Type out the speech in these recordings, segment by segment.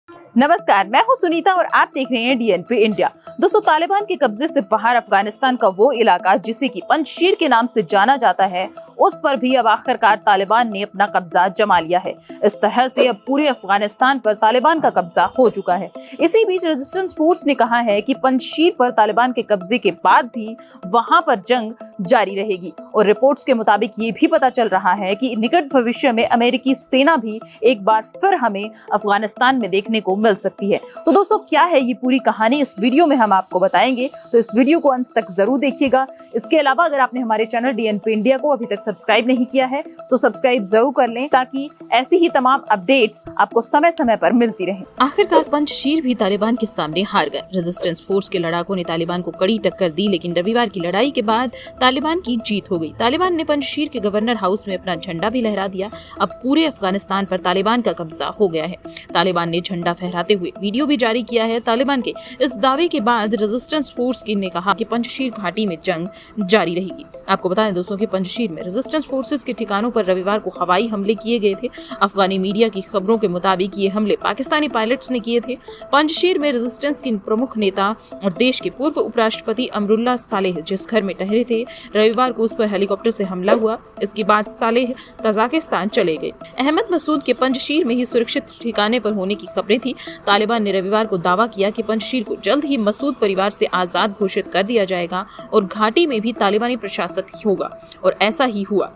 नमस्कार, मैं हूं सुनीता और आप देख रहे हैं डीएनपी इंडिया। दोस्तों, तालिबान के कब्जे से बाहर अफगानिस्तान का वो इलाका जिसे कि पंजशीर के नाम से जाना जाता है, उस पर भी अब आखिरकार तालिबान ने अपना कब्जा जमा लिया है। इस तरह से अब पूरे अफगानिस्तान पर तालिबान का कब्जा हो चुका है। इसी बीच रेजिस्टेंस फोर्स ने कहा है कि पंजशीर पर तालिबान के कब्जे के बाद भी वहां पर जंग जारी रहेगी और रिपोर्ट्स के मुताबिक ये भी पता चल रहा है कि निकट भविष्य में अमेरिकी सेना भी एक बार फिर हमें अफगानिस्तान में देखने को मिल सकती है। तो दोस्तों, क्या है ये पूरी कहानी, इस वीडियो में हम आपको बताएंगे, तो इस वीडियो को अंत तक जरूर देखिएगा। इसके अलावा अगर आपने हमारे चैनल डीएनपी इंडिया को अभी तक सब्सक्राइब नहीं किया है तो सब्सक्राइब जरूर कर लें, ताकि ऐसी ही तमाम अपडेट्स आपको समय समय पर मिलती रहें। आखिरकार पंजशीर भी तालिबान के सामने हार गए। रेजिस्टेंस फोर्स के लड़ाकों ने तालिबान को कड़ी टक्कर दी, लेकिन रविवार की लड़ाई के बाद तालिबान की जीत हो गई। तालिबान ने पंजशीर के गवर्नर हाउस में अपना झंडा भी लहरा दिया। अब पूरे अफगानिस्तान पर तालिबान का कब्जा हो गया है। तालिबान ने झंडा फहराते हुए वीडियो भी जारी किया है। तालिबान के इस दावे के बाद रेजिस्टेंस फोर्स ने कहा कि पंजशीर घाटी में जंग जारी रहेगी। आपको बताएं दोस्तों कि पंजशीर में रेजिस्टेंस फोर्सेस के ठिकानों पर रविवार को हवाई हमले किए गए थे। अफगानी मीडिया की खबरों के मुताबिक ये हमले पाकिस्तानी पायलट्स ने किए थे। पंजशीर में रेजिस्टेंस के प्रमुख नेता और देश के पूर्व उपराष्ट्रपति अमरुल्लाह सालेह जिस घर में ठहरे थे, रविवार को उस पर हेलीकॉप्टर से हमला हुआ। इसके बाद सालेह तजाकिस्तान चले गए। अहमद मसूद के पंजशीर में ही सुरक्षित ठिकाने पर होने की खबरें थी। तालिबान ने रविवार को दावा किया कि पंजशीर को जल्द ही मसूद परिवार से आजाद घोषित कर दिया जाएगा और घाटी में भी तालिबानी प्रशासक होगा, और ऐसा ही हुआ।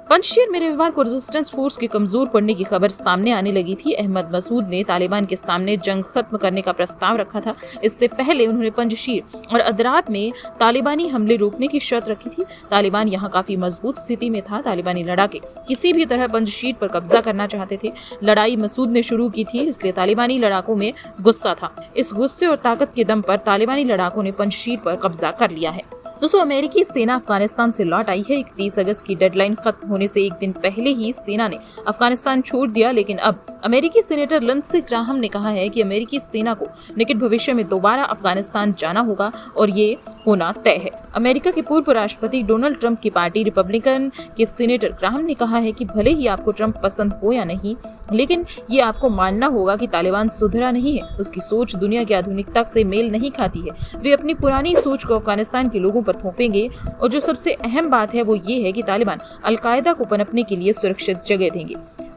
पंजशीर में रविवार को रेजिस्टेंस फोर्स के कमजोर पड़ने की खबर सामने आने लगी थी। अहमद मसूद ने तालिबान के सामने जंग खत्म करने का प्रस्ताव रखा था। इससे पहले उन्होंने पंजशीर और अदरात में तालिबानी हमले रोकने की शर्त रखी थी। तालिबान यहां काफी मजबूत स्थिति में था। तालिबानी लड़ाके किसी भी तरह पंजशीर पर कब्जा करना चाहते थे। लड़ाई मसूद ने शुरू की थी, इसलिए तालिबानी लड़ाकों में गुस्सा था। इस गुस्से और ताकत के दम पर तालिबानी लड़ाकों ने पंजशीर पर कब्जा कर लिया है। दोस्तों, अमेरिकी सेना अफगानिस्तान से लौट आई है। 31 अगस्त की डेडलाइन खत्म होने से एक दिन पहले ही सेना ने अफगानिस्तान छोड़ दिया, लेकिन अब अमेरिकी सीनेटर लिंडसे ग्राहम ने कहा है कि अमेरिकी सेना को निकट भविष्य में दोबारा अफगानिस्तान जाना होगा और ये होना तय है। अमेरिका के पूर्व राष्ट्रपति डोनाल्ड ट्रंप की पार्टी रिपब्लिकन के सीनेटर ग्राहम ने कहा है कि भले ही आपको ट्रंप पसंद हो या नहीं, लेकिन ये आपको मानना होगा कि तालिबान सुधरा नहीं है। उसकी सोच दुनिया की आधुनिकता से मेल नहीं खाती है। वे अपनी पुरानी सोच को अफगानिस्तान के लोगों पर थोपेंगे, और जो सबसे अहम बात है वो ये है कि तालिबान अलकायदा को पनपने के लिए सुरक्षित जगह देंगे।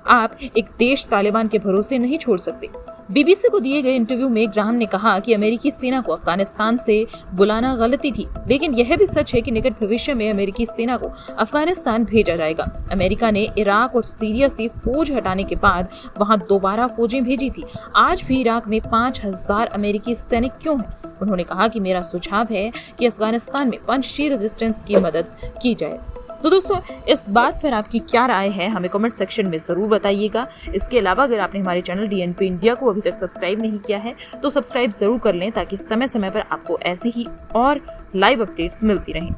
आप एक देश तालिबान के भरोसे नहीं छोड़ सकते। बीबीसी को दिए गए इंटरव्यू में ग्राहम ने कहा कि अमेरिकी सेना को अफगानिस्तान से बुलाना गलती थी, लेकिन यह भी सच है कि निकट भविष्य में अमेरिकी सेना को अफगानिस्तान भेजा जाएगा। अमेरिका ने इराक और सीरिया से फौज हटाने के बाद वहां दोबारा फौजें भेजी थी। आज भी इराक में 5000 अमेरिकी सैनिक क्यों हैं? उन्होंने कहा कि मेरा सुझाव है कि अफगानिस्तान में पंजशीर रेजिस्टेंस की मदद की जाए। तो दोस्तों, इस बात पर आपकी क्या राय है, हमें कमेंट सेक्शन में ज़रूर बताइएगा। इसके अलावा अगर आपने हमारे चैनल डीएनपी इंडिया को अभी तक सब्सक्राइब नहीं किया है तो सब्सक्राइब ज़रूर कर लें, ताकि समय समय पर आपको ऐसी ही और लाइव अपडेट्स मिलती रहें।